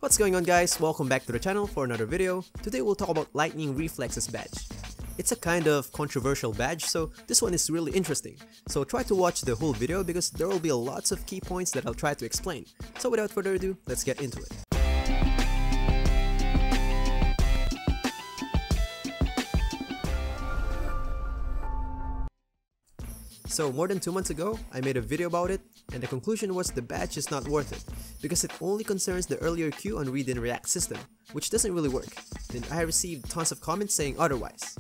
What's going on, guys? Welcome back to the channel for another video. Today we'll talk about Lightning Reflexes Badge. It's a kind of controversial badge, so this one is really interesting. So try to watch the whole video because there will be lots of key points that I'll try to explain. So without further ado, let's get into it. So more than 2 months ago, I made a video about it, and the conclusion was the badge is not worth it, because it only concerns the earlier queue on read and react system, which doesn't really work. Then I received tons of comments saying otherwise.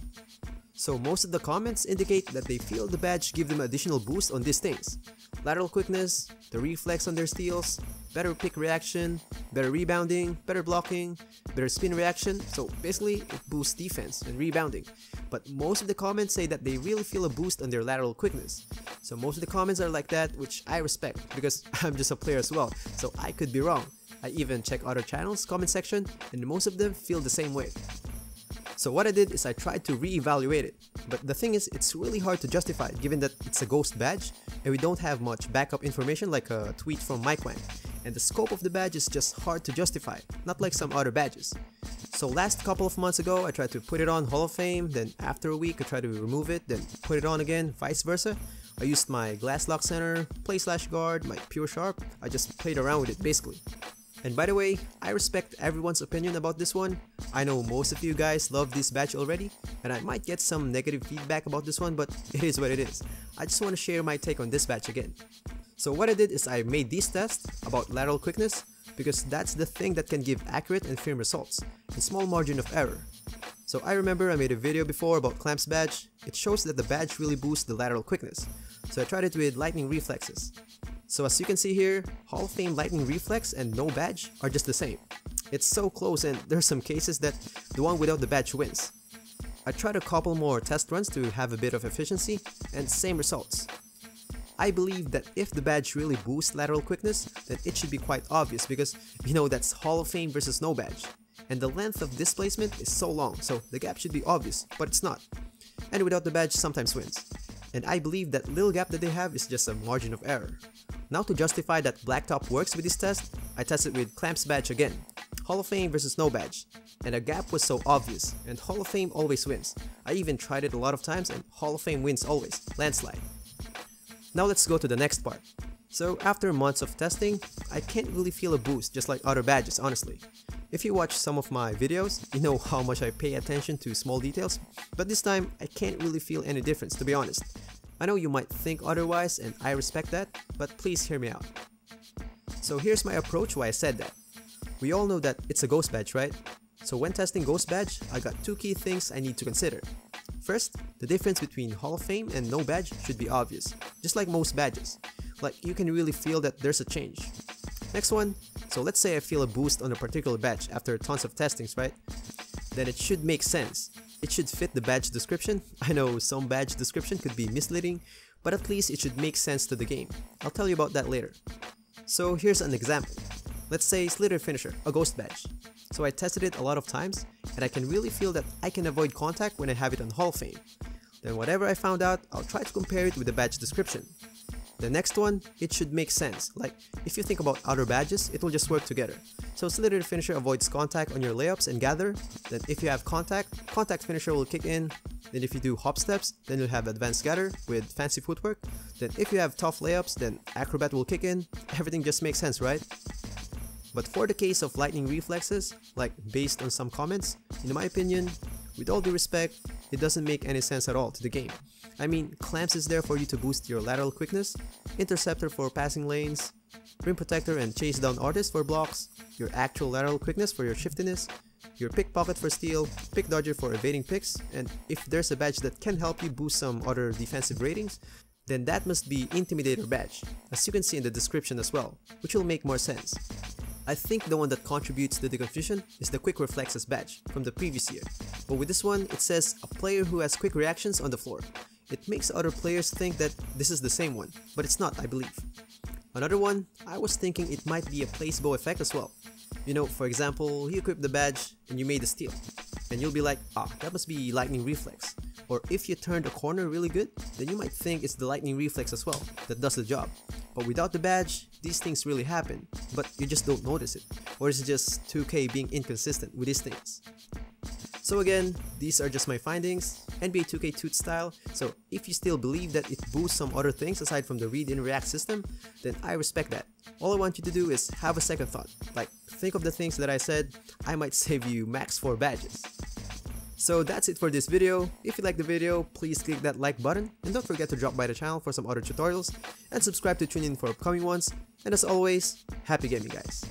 So most of the comments indicate that they feel the badge give them additional boost on these things. Lateral quickness, the reflex on their steals, better pick reaction, better rebounding, better blocking, better spin reaction, so basically it boosts defense and rebounding. But most of the comments say that they really feel a boost on their lateral quickness. So most of the comments are like that, which I respect because I'm just a player as well, so I could be wrong. I even check other channels' comment section and most of them feel the same way. So what I did is I tried to re-evaluate it, but the thing is it's really hard to justify given that it's a ghost badge and we don't have much backup information like a tweet from MikeWang, and the scope of the badge is just hard to justify, not like some other badges. So last couple of months ago I tried to put it on Hall of Fame, then after a week I tried to remove it, then put it on again, vice versa. I used my glass lock center, play/guard, my pure sharp, I just played around with it basically. And by the way, I respect everyone's opinion about this one. I know most of you guys love this badge already, and I might get some negative feedback about this one, but it is what it is. I just want to share my take on this badge again. So what I did is I made these tests about lateral quickness, because that's the thing that can give accurate and firm results, and small margin of error. So I remember I made a video before about Clamps badge. It shows that the badge really boosts the lateral quickness. So I tried it with Lightning Reflexes. So as you can see here, Hall of Fame Lightning Reflex and no badge are just the same. It's so close and there's some cases that the one without the badge wins. I tried a couple more test runs to have a bit of efficiency and same results. I believe that if the badge really boosts lateral quickness, then it should be quite obvious because you know that's Hall of Fame versus no badge. And the length of displacement is so long, so the gap should be obvious, but it's not. And without the badge sometimes wins. And I believe that little gap that they have is just a margin of error. Now to justify that Blacktop works with this test, I tested with Clamps badge again, Hall of Fame versus no badge, and the gap was so obvious, and Hall of Fame always wins. I even tried it a lot of times and Hall of Fame wins always, landslide. Now let's go to the next part. So after months of testing, I can't really feel a boost just like other badges honestly. If you watch some of my videos, you know how much I pay attention to small details, but this time I can't really feel any difference to be honest. I know you might think otherwise and I respect that, but please hear me out. So here's my approach why I said that. We all know that it's a ghost badge, right? So when testing ghost badge, I got two key things I need to consider. First, the difference between Hall of Fame and no badge should be obvious, just like most badges. Like you can really feel that there's a change. Next one, so let's say I feel a boost on a particular badge after tons of testings, right? Then it should make sense. It should fit the badge description. I know some badge description could be misleading, but at least it should make sense to the game. I'll tell you about that later. So here's an example. Let's say Slither Finisher, a ghost badge. So I tested it a lot of times, and I can really feel that I can avoid contact when I have it on Hall of Fame. Then whatever I found out, I'll try to compare it with the badge description. The next one, it should make sense. Like, if you think about other badges, it will just work together. So Slither Finisher avoids contact on your layups and gather. Then if you have contact, Contact Finisher will kick in. Then if you do hop steps, then you'll have Advanced Gather with fancy footwork. Then if you have tough layups, then Acrobat will kick in. Everything just makes sense, right? But for the case of Lightning Reflexes, like based on some comments, in my opinion, with all due respect, it doesn't make any sense at all to the game. I mean, Clamps is there for you to boost your lateral quickness, Interceptor for passing lanes, Rim Protector and Chase Down Artist for blocks, your actual lateral quickness for your shiftiness, your Pickpocket for steal, Pick Dodger for evading picks, and if there's a badge that can help you boost some other defensive ratings, then that must be Intimidator badge, as you can see in the description as well, which will make more sense. I think the one that contributes to the confusion is the Quick Reflexes badge from the previous year, but with this one it says a player who has quick reactions on the floor. It makes other players think that this is the same one, but it's not, I believe. Another one, I was thinking it might be a placebo effect as well. You know, for example, you equip the badge and you made a steal, and you'll be like, ah, that must be Lightning Reflex. Or if you turned a corner really good, then you might think it's the Lightning Reflex as well that does the job. But without the badge, these things really happen, but you just don't notice it. Or is it just 2K being inconsistent with these things? So again, these are just my findings, NBA 2K Toot style, so if you still believe that it boosts some other things aside from the read and react system, then I respect that. All I want you to do is have a second thought, like think of the things that I said. I might save you max 4 badges. So that's it for this video. If you like the video, please click that like button and don't forget to drop by the channel for some other tutorials and subscribe to tune in for upcoming ones. And as always, happy gaming guys.